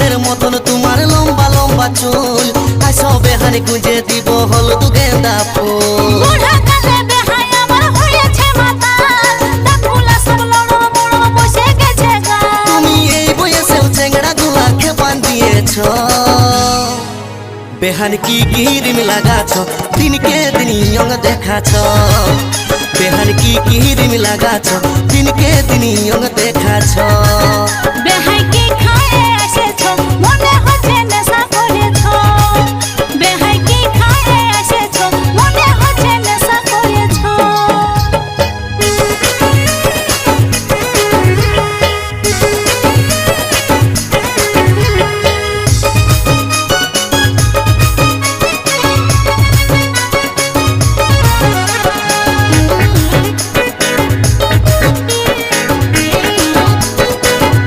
ফুলের মতন তোমার লম্বা লম্বা চুল আইসো বেহানি গুঁজে দিব হলুদ গেন্দা ফুল বুড়া কালে বেহাই আমার হয়েছে মাথা ডাকুলা সব লড়ো বড় বসে গেছে গা তুমি এই বয়সেও চেংড়া গুলাকে বান্ধিয়েছ বেহান কি কিরিম লাগাছ দিনকে দিন ইয়ং দেখাছ বেহান কি কিরিম লাগাছ দিনকে দিন ইয়ং দেখাছ